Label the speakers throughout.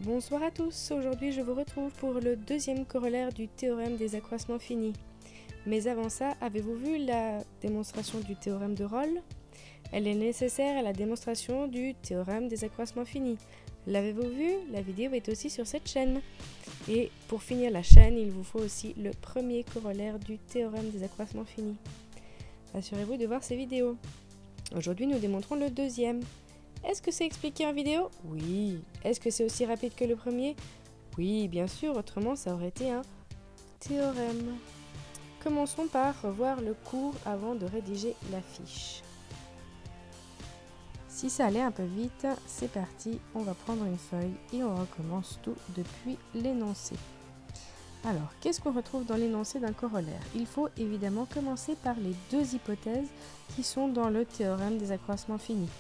Speaker 1: Bonsoir à tous, aujourd'hui je vous retrouve pour le deuxième corollaire du théorème des accroissements finis. Mais avant ça, avez-vous vu la démonstration du théorème de Rolle? Elle est nécessaire à la démonstration du théorème des accroissements finis. L'avez-vous vu? La vidéo est aussi sur cette chaîne. Et pour finir la chaîne, il vous faut aussi le premier corollaire du théorème des accroissements finis. Assurez-vous de voir ces vidéos. Aujourd'hui, nous démontrons le deuxième. Est-ce que c'est expliqué en vidéo? Oui. Est-ce que c'est aussi rapide que le premier? Oui, bien sûr, autrement ça aurait été un théorème. Commençons par revoir le cours avant de rédiger la fiche. Si ça allait un peu vite, c'est parti, on va prendre une feuille et on recommence tout depuis l'énoncé. Alors, qu'est-ce qu'on retrouve dans l'énoncé d'un corollaire? Il faut évidemment commencer par les deux hypothèses qui sont dans le théorème des accroissements finis.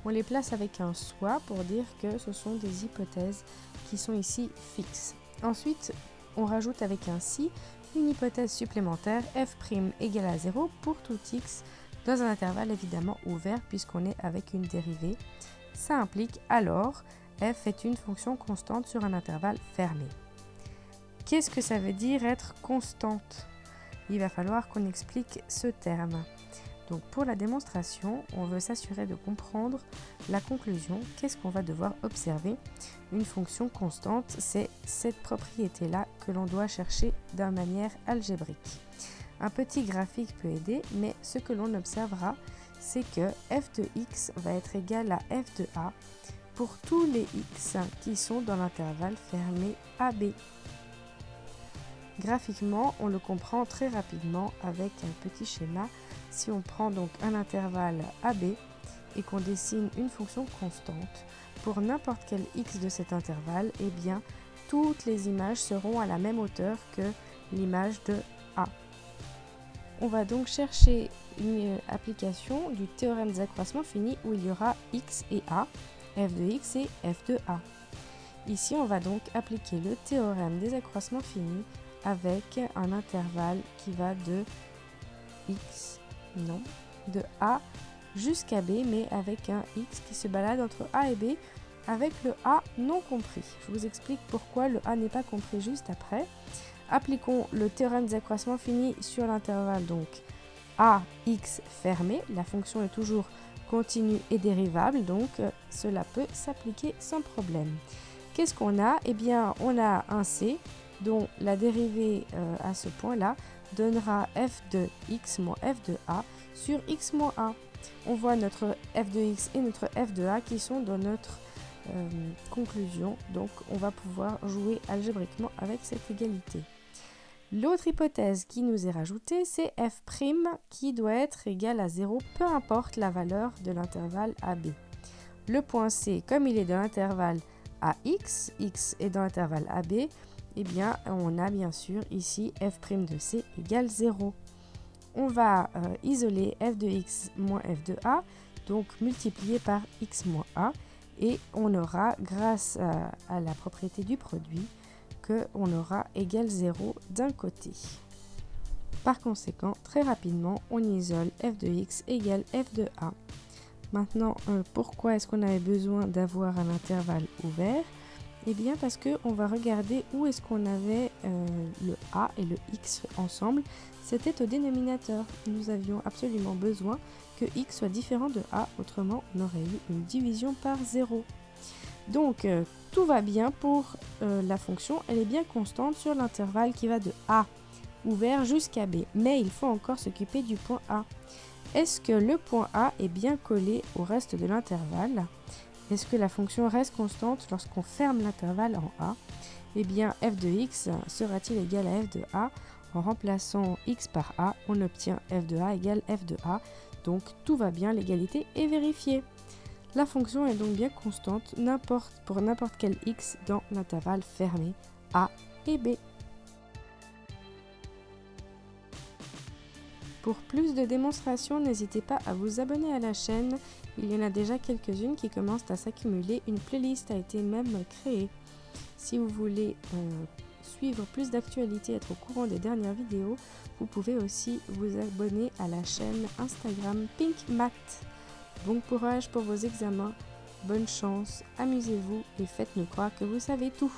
Speaker 1: On les place avec un soit pour dire que ce sont des hypothèses qui sont ici fixes. Ensuite, on rajoute avec un si une hypothèse supplémentaire f' égale à 0 pour tout x dans un intervalle évidemment ouvert puisqu'on est avec une dérivée. Ça implique alors f est une fonction constante sur un intervalle fermé. Qu'est-ce que ça veut dire être constante? Il va falloir qu'on explique ce terme. Donc pour la démonstration, on veut s'assurer de comprendre la conclusion. Qu'est-ce qu'on va devoir observer? Une fonction constante, c'est cette propriété-là que l'on doit chercher d'une manière algébrique. Un petit graphique peut aider, mais ce que l'on observera, c'est que f de x va être égal à f de a pour tous les x qui sont dans l'intervalle fermé AB. Graphiquement, on le comprend très rapidement avec un petit schéma. Si on prend donc un intervalle AB et qu'on dessine une fonction constante, pour n'importe quel x de cet intervalle, eh bien, toutes les images seront à la même hauteur que l'image de A. On va donc chercher une application du théorème des accroissements finis où il y aura x et a, f de x et f de a. Ici, on va donc appliquer le théorème des accroissements finis avec un intervalle qui va de de A jusqu'à B, mais avec un X qui se balade entre A et B, avec le A non compris. Je vous explique pourquoi le A n'est pas compris juste après. Appliquons le théorème des accroissements finis sur l'intervalle donc AX fermé. La fonction est toujours continue et dérivable, donc cela peut s'appliquer sans problème. Qu'est-ce qu'on a? Eh bien, on a un C dont la dérivée à ce point-là donnera f de x moins f de a sur x moins a. On voit notre f de x et notre f de a qui sont dans notre conclusion, donc on va pouvoir jouer algébriquement avec cette égalité. L'autre hypothèse qui nous est rajoutée, c'est f' qui doit être égal à 0, peu importe la valeur de l'intervalle AB. Le point C, comme il est dans l'intervalle AX, x est dans l'intervalle AB, eh bien, on a bien sûr ici f' de c égale 0. On va isoler f de x moins f de a, donc multiplier par x moins a, et on aura, grâce à la propriété du produit, qu'on aura égal 0 d'un côté. Par conséquent, très rapidement, on isole f de x égale f de a. Maintenant, pourquoi est-ce qu'on avait besoin d'avoir un intervalle ouvert? Eh bien parce qu'on va regarder où est-ce qu'on avait le a et le x ensemble. C'était au dénominateur. Nous avions absolument besoin que x soit différent de a, autrement on aurait eu une division par 0. Donc tout va bien pour la fonction, elle est bien constante sur l'intervalle qui va de a ouvert jusqu'à b. Mais il faut encore s'occuper du point a. Est-ce que le point a est bien collé au reste de l'intervalle? Est-ce que la fonction reste constante lorsqu'on ferme l'intervalle en A? Eh bien, f de x sera-t-il égal à f de a? En remplaçant x par a, on obtient f de a égale f de a. Donc, tout va bien, l'égalité est vérifiée. La fonction est donc bien constante pour n'importe quel x dans l'intervalle fermé A et B. Pour plus de démonstrations, n'hésitez pas à vous abonner à la chaîne. Il y en a déjà quelques-unes qui commencent à s'accumuler. Une playlist a été même créée. Si vous voulez suivre plus d'actualités, être au courant des dernières vidéos, vous pouvez aussi vous abonner à la chaîne Instagram Pink Math. Bon courage pour vos examens. bonne chance, amusez-vous et faites-nous croire que vous savez tout.